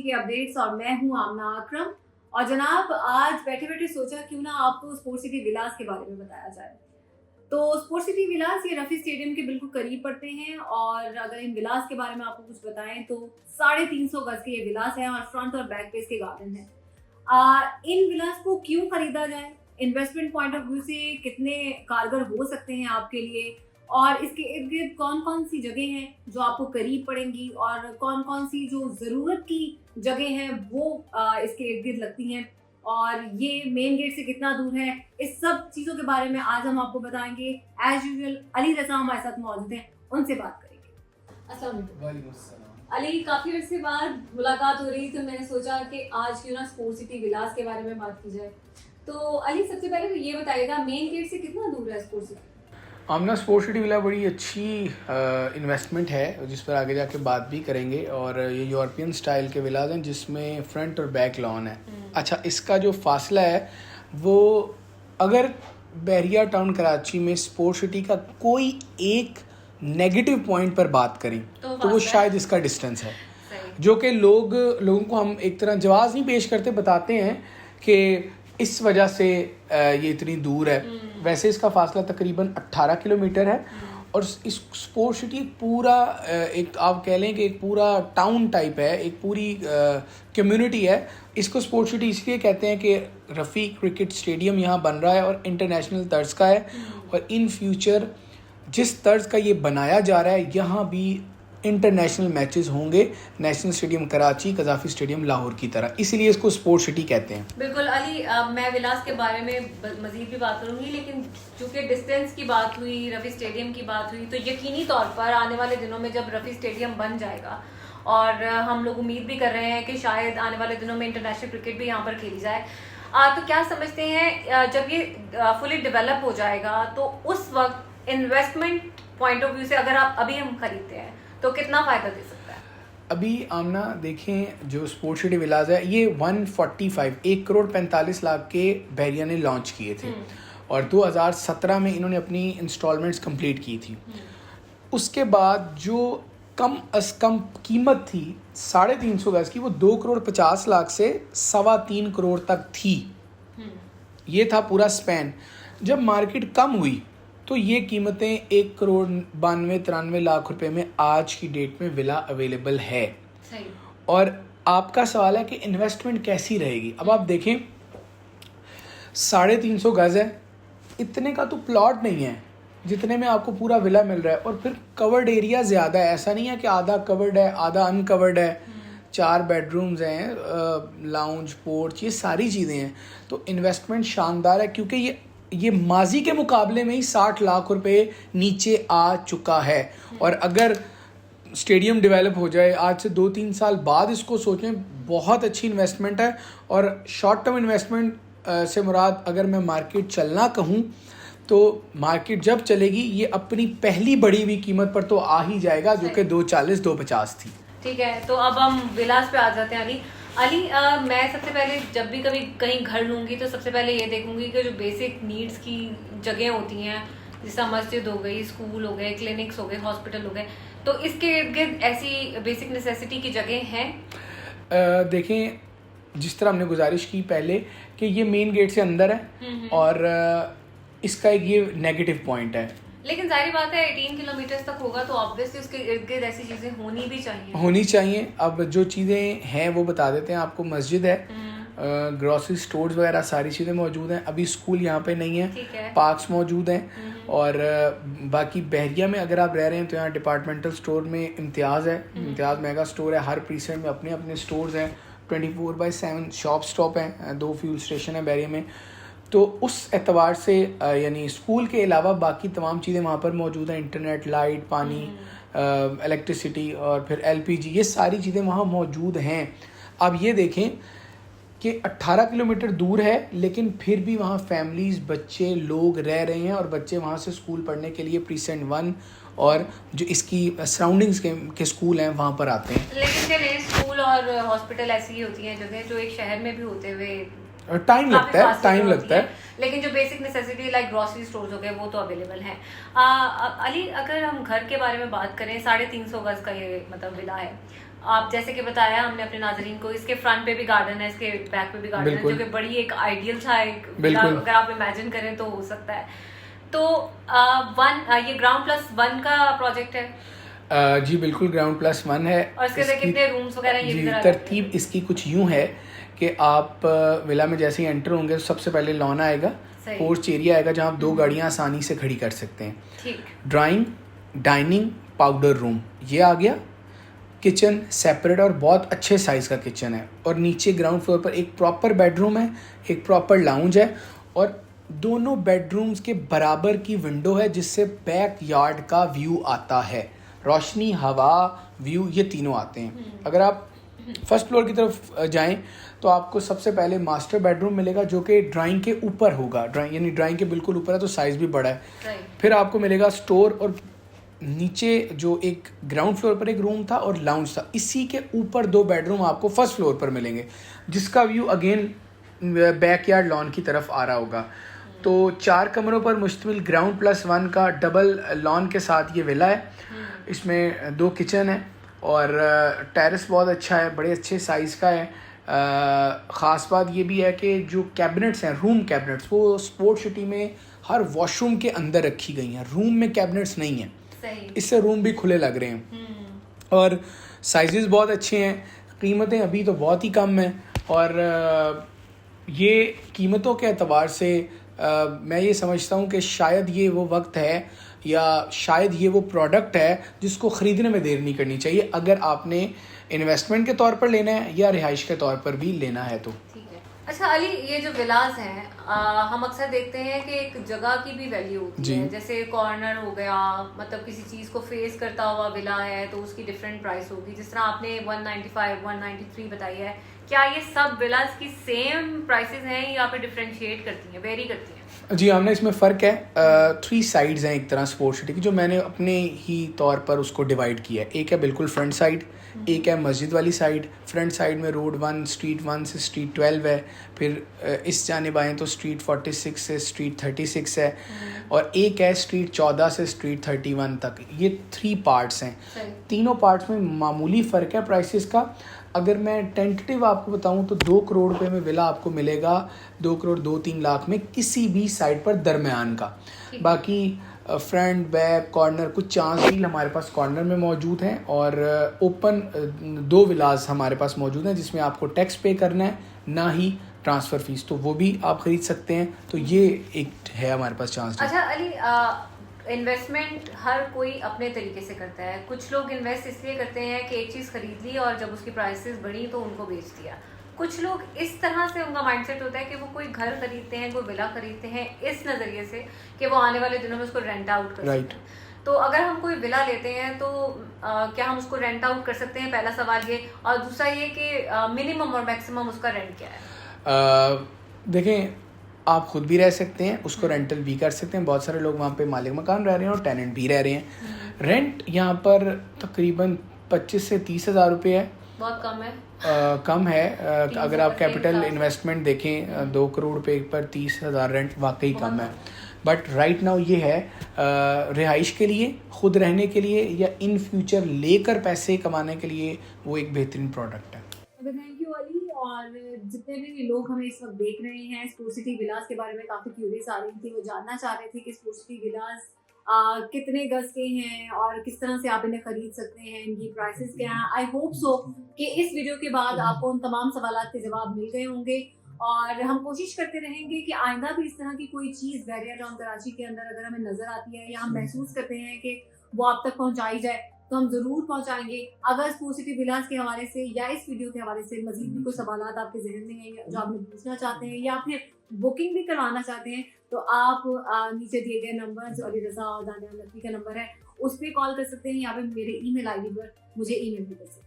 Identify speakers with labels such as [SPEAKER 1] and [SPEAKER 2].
[SPEAKER 1] के अपडेट्स और मैं हूं आमना अकरम। और जनाब, आज बैठे बैठे सोचा क्यों ना आपको स्पोर्ट्स सिटी विलास के बारे में बताया जाए। तो स्पोर्ट्स सिटी विलास ये रफी स्टेडियम के बिल्कुल करीब पड़ते हैं। और अगर इन विलास के बारे में आपको कुछ बताएं तो 350 गज के ये विलास है और फ्रंट और बैक पे इसके गार्डन है। इन विलास को क्यों खरीदा जाए, इन्वेस्टमेंट पॉइंट ऑफ व्यू से कितने कारगर हो सकते हैं आपके लिए, और इसके इर्द गिर्द कौन कौन सी जगह हैं जो आपको करीब पड़ेंगी और कौन कौन सी जो ज़रूरत की जगह हैं वो इसके इर्द गिर्द लगती हैं, और ये मेन गेट से कितना दूर है, इस सब चीज़ों के बारे में आज हम आपको बताएंगे। एज यूजुअल अली रज़ा हमारे साथ मौजूद हैं, उनसे बात करेंगे। अस्सलाम वालेकुम। अली, काफ़ी अर्से बाद मुलाकात हो रही तो मैंने सोचा कि आज क्यों ना स्पोर्ट्स सिटी विलास के बारे में बात की जाए। तो अली, सबसे पहले तो ये बताइएगा, मेन गेट से कितना दूर है स्पोर्ट्स सिटी?
[SPEAKER 2] आमना स्पोर्ट्स सिटी विला बड़ी अच्छी इन्वेस्टमेंट है जिस पर आगे जाके बात भी करेंगे। और ये यूरोपियन स्टाइल के विलाज हैं जिसमें फ्रंट और बैक लॉन है। अच्छा, इसका जो फासला है वो अगर बहरिया टाउन कराची में स्पोर्ट्स सिटी का कोई एक नेगेटिव पॉइंट पर बात करें तो वो शायद इसका डिस्टेंस है, जो कि लोगों को हम एक तरह जवाब नहीं पेश करते, बताते हैं कि इस वजह से ये इतनी दूर है। वैसे इसका फासला तकरीबन 18 किलोमीटर है। और इस स्पोर्ट्स सिटी पूरा एक आप कह लें कि एक पूरा टाउन टाइप है, एक पूरी कम्युनिटी है। इसको स्पोर्ट्स सिटी इसलिए कहते हैं कि रफ़ी क्रिकेट स्टेडियम यहाँ बन रहा है और इंटरनेशनल तर्ज का है। और इन फ्यूचर जिस तर्ज का ये बनाया जा रहा है यहाँ भी इंटरनेशनल मैचेस होंगे, national stadium Karachi, Gaddafi stadium Lahore की तरह, इसीलिए इसको स्पोर्ट्स सिटी कहते हैं।
[SPEAKER 1] बिल्कुल अली, मैं विलास के बारे में मजीद भी बात करूंगी, लेकिन चूंकि डिस्टेंस की बात हुई, रफ़ी स्टेडियम की बात हुई, तो यकीनी तौर पर आने वाले दिनों में जब रफ़ी स्टेडियम बन जाएगा और हम लोग उम्मीद भी कर रहे हैं कि शायद आने वाले दिनों में इंटरनेशनल क्रिकेट भी यहाँ पर खेली जाए, तो क्या समझते हैं जब ये फुली डेवलप हो जाएगा तो उस वक्त इन्वेस्टमेंट पॉइंट ऑफ व्यू से अगर आप अभी हम खरीदते हैं तो कितना फ़ायदा दे सकता है?
[SPEAKER 2] अभी आमना देखें, जो स्पोर्ट्स सिटी विलाज है ये 1 करोड़ 45 लाख के बहरिया ने लॉन्च किए थे और 2017 में इन्होंने अपनी इंस्टॉलमेंट्स कंप्लीट की थी। उसके बाद जो कम अज कम कीमत थी 350 गज की, वो 2 करोड़ 50 लाख से 3.25 करोड़ तक थी। ये था पूरा स्पैन। जब मार्केट कम हुई तो ये कीमतें 1 करोड़ 92-93 लाख रुपए में आज की डेट में विला अवेलेबल है।
[SPEAKER 1] सही।
[SPEAKER 2] और आपका सवाल है कि इन्वेस्टमेंट कैसी रहेगी। अब आप देखें, 350 गज है, इतने का तो प्लॉट नहीं है जितने में आपको पूरा विला मिल रहा है। और फिर कवर्ड एरिया ज़्यादा है, ऐसा नहीं है कि आधा कवर्ड है आधा अनकवर्ड है। 4 बेडरूम्स हैं, लाउंज, पोर्च, ये सारी चीज़ें हैं। तो इन्वेस्टमेंट शानदार है क्योंकि ये माजी के मुकाबले में ही 60 लाख रुपए नीचे आ चुका है। और अगर स्टेडियम डेवलप हो जाए आज से 2-3 साल बाद, इसको सोचें, बहुत अच्छी इन्वेस्टमेंट है। और शॉर्ट टर्म इन्वेस्टमेंट से मुराद अगर मैं मार्केट चलना कहूँ तो मार्केट जब चलेगी ये अपनी पहली बढ़ी हुई कीमत पर तो आ ही जाएगा, जो कि 240-250 थी।
[SPEAKER 1] ठीक है, तो अब हम विलास पे आ जाते हैं। अली, मैं सबसे पहले जब भी कभी कहीं घर लूँगी तो सबसे पहले ये देखूंगी कि जो बेसिक नीड्स की जगह होती हैं, जैसा मस्जिद हो गई, स्कूल हो गए, क्लिनिक्स हो गए, हॉस्पिटल हो गए, तो इसके इर्द गिर्द ऐसी बेसिक नेसेसिटी की जगह हैं?
[SPEAKER 2] देखें, जिस तरह हमने गुजारिश की पहले कि ये मेन गेट से अंदर है और इसका एक ये नेगेटिव पॉइंट है,
[SPEAKER 1] लेकिन जाहिर बात है 18 किलोमीटर तक होगा तो ऑब्वियसली उसके इर्द गिर्द ऐसी चीजें होनी भी चाहिए।
[SPEAKER 2] अब जो चीज़ें हैं वो बता देते हैं आपको। मस्जिद है, ग्रोसरी स्टोर्स वगैरह सारी चीज़ें मौजूद हैं। अभी स्कूल यहाँ पे नहीं है, पार्क्स मौजूद हैं। और बाकी बहरिया में अगर आप रह रहे हैं तो यहाँ डिपार्टमेंटल स्टोर में इम्तियाज़ है, इम्तियाज़ मेगा स्टोर है। हर प्रीसेंट में अपने अपने स्टोर्स हैं, 24/7 शॉप स्टॉप हैं, 2 फ्यूल स्टेशन है बहरिया में। तो उस एतबार से यानी स्कूल के अलावा बाकी तमाम चीज़ें वहाँ पर मौजूद हैं। इंटरनेट, लाइट, पानी, इलेक्ट्रिसिटी और फिर LPG, ये सारी चीज़ें वहाँ मौजूद हैं। अब ये देखें कि 18 किलोमीटर दूर है लेकिन फिर भी वहाँ फैमिलीज़, बच्चे, लोग रह रहे हैं और बच्चे वहाँ से स्कूल पढ़ने के लिए प्रीसेंट 1 और जो इसकी सराउंडिंग्स के स्कूल हैं वहाँ पर आते हैं।
[SPEAKER 1] लेकिन चलिए, स्कूल और हॉस्पिटल ऐसी ही होती हैं जगह जो एक शहर में भी होते हुए
[SPEAKER 2] टाइम लगता है,
[SPEAKER 1] लेकिन जो basic necessity like grocery stores हो गए वो तो अवेलेबल हैं। अली, अगर हम घर के बारे में बात करें, 350 गज का ये मतलब विला है, आप जैसे कि बताया हमने अपने नाज़रीन को, इसके फ्रंट पे भी गार्डन है, इसके बैक पे भी गार्डन है, जो कि बड़ी एक आइडियल सा एक अगर आप इमेजिन करें तो हो सकता है। तो ये ग्राउंड प्लस 1 का प्रोजेक्ट है?
[SPEAKER 2] जी बिल्कुल, ग्राउंड प्लस 1 है।
[SPEAKER 1] और इसके अंदर कितने रूम्स वगैरह ये भी
[SPEAKER 2] तरतीब इसकी कुछ यूं है कि आप विला में जैसे ही एंटर होंगे तो सबसे पहले लॉन आएगा, पोर्च एरिया आएगा जहाँ आप 2 गाड़ियाँ आसानी से खड़ी कर सकते हैं।
[SPEAKER 1] ठीक।
[SPEAKER 2] ड्राइंग, डाइनिंग, पाउडर रूम ये आ गया। किचन सेपरेट और बहुत अच्छे साइज़ का किचन है। और नीचे ग्राउंड फ्लोर पर एक प्रॉपर बेडरूम है, एक प्रॉपर लाउंज है और दोनों बेडरूम्स के बराबर की विंडो है जिससे बैक यार्ड का व्यू आता है। रोशनी, हवा, व्यू ये तीनों आते हैं। अगर आप फर्स्ट फ्लोर की तरफ जाएं तो आपको सबसे पहले मास्टर बेडरूम मिलेगा जो कि ड्राइंग के ऊपर होगा, यानी ड्राइंग के बिल्कुल ऊपर है तो साइज़ भी बड़ा है। फिर आपको मिलेगा स्टोर और नीचे जो एक ग्राउंड फ्लोर पर एक रूम था और लाउंज था, इसी के ऊपर 2 बेडरूम आपको फर्स्ट फ्लोर पर मिलेंगे जिसका व्यू अगेन बैकयार्ड लॉन की तरफ आ रहा होगा। तो 4 कमरों पर मुश्तमिल ग्राउंड प्लस 1 का डबल लॉन के साथ ये विला है। इसमें 2 किचन है और टेरेस बहुत अच्छा है, बड़े अच्छे साइज़ का है। ख़ास बात ये भी है कि जो कैबिनेट्स हैं, रूम कैबिनेट्स, वो स्पोर्ट सिटी में हर वॉशरूम के अंदर रखी गई हैं, रूम में कैबिनेट्स नहीं हैं। इससे रूम भी खुले लग रहे हैं और साइजेस बहुत अच्छे हैं। कीमतें अभी तो बहुत ही कम हैं और ये कीमतों के एतबार से मैं ये समझता हूँ कि शायद ये वो वक्त है या शायद ये वो प्रोडक्ट है जिसको ख़रीदने में देर नहीं करनी चाहिए अगर आपने इन्वेस्टमेंट के तौर पर लेना है या रिहाइश के तौर पर भी लेना है तो।
[SPEAKER 1] अच्छा अली, ये जो विलास हैं हम अक्सर देखते हैं कि एक जगह की भी वैल्यू होती है, जैसे कॉर्नर हो गया, मतलब किसी चीज़ को फेस करता हुआ विला है तो उसकी डिफरेंट प्राइस होगी। जिस तरह आपने 195, 193 बताई है, क्या ये सब विलास की सेम प्राइसेस हैं या फिर डिफरेंशिएट करती हैं, वेरी करती हैं?
[SPEAKER 2] जी हमने इसमें फ़र्क है। 3 साइड्स हैं एक तरह स्पोर्ट सिटी की, जो मैंने अपने ही तौर पर उसको डिवाइड किया है। एक है बिल्कुल फ्रंट साइड, एक है मस्जिद वाली साइड। फ्रंट साइड में रोड 1, स्ट्रीट 1 से स्ट्रीट 12 है। फिर इस जानिब आएँ तो स्ट्रीट 46 से स्ट्रीट 36 है और एक है स्ट्रीट 14 से स्ट्रीट 31 तक। ये 3 पार्ट्स हैं। तीनों पार्ट्स में मामूली फ़र्क है प्राइसेस का। अगर मैं टेंटेटिव आपको बताऊं तो 2 करोड़ रुपए में विला आपको मिलेगा, 2 करोड़ 2-3 लाख में किसी भी साइड पर दरमियान का। बाकी फ्रंट, बैक, कॉर्नर, कुछ चांस डील हमारे पास कॉर्नर में मौजूद हैं और ओपन 2 विलास हमारे पास मौजूद हैं जिसमें आपको टैक्स पे करना है, ना ही ट्रांसफ़र फीस, तो वो भी आप ख़रीद सकते हैं। तो ये एक है हमारे पास चांस डील।
[SPEAKER 1] अच्छा अली, इन्वेस्टमेंट हर कोई अपने तरीके से करता है। कुछ लोग इन्वेस्ट इसलिए करते हैं कि एक चीज़ खरीद ली और जब उसकी प्राइसेस बढ़ी तो उनको बेच दिया। कुछ लोग इस तरह से उनका माइंडसेट होता है कि वो कोई घर खरीदते हैं, कोई विला खरीदते हैं इस नज़रिए से कि वो आने वाले दिनों में उसको रेंट आउट कर सकते हैं। तो अगर हम कोई विला लेते हैं तो क्या हम उसको रेंट आउट कर सकते हैं? पहला सवाल ये। और दूसरा ये कि मिनिमम और मैक्सिमम उसका रेंट क्या है?
[SPEAKER 2] देखें, आप खुद भी रह सकते हैं, उसको रेंटल भी कर सकते हैं। बहुत सारे लोग वहाँ पे मालिक मकान रह रहे हैं और टेनेंट भी रह रहे हैं। रेंट यहाँ पर तकरीबन 25 से 30 हज़ार रुपये है।
[SPEAKER 1] बहुत कम है।
[SPEAKER 2] कम है। अगर आप कैपिटल इन्वेस्टमेंट देखें 2 करोड़ रुपये पर 30 हज़ार रेंट वाकई कम है। बट राइट नाउ ये है रिहाइश के लिए, ख़ुद रहने के लिए या इन फ्यूचर लेकर पैसे कमाने के लिए वो एक बेहतरीन प्रोडक्ट है।
[SPEAKER 1] Thank you Ali. और जितने भी लोग हमें इस वक्त देख रहे हैं, स्पोर्ट सिटी विलास के बारे में काफ़ी क्यूरियस आ रही थी, वो जानना चाह रहे थे कि स्पोर्ट सिटी विलास कितने गज के हैं और किस तरह से आप इन्हें खरीद सकते हैं, इनकी प्राइसेस क्या हैं। आई होप सो कि इस वीडियो के बाद आपको उन तमाम सवालों के जवाब मिल गए होंगे और हम कोशिश करते रहेंगे कि आइंदा भी इस तरह की कोई चीज़ बैरियर टाउन कराची के अंदर अगर हमें नज़र आती है या हम महसूस करते हैं कि वो आप तक पहुँचाई जाए तो हम ज़रूर पहुंचाएंगे। अगर स्पोर्ट सिटी विलास के हवाले से या इस वीडियो के हवाले से मजीद भी कोई सवालात आपके जहन में हैं जो आपने पूछना चाहते हैं या फिर बुकिंग भी करवाना चाहते हैं तो आप नीचे दिए गए नंबर जो अली रज़ा और दानिया नकवी का नंबर है उस पर कॉल कर सकते हैं या फिर मेरे ईमेल आईडी पर मुझे ईमेल भी कर सकते हैं।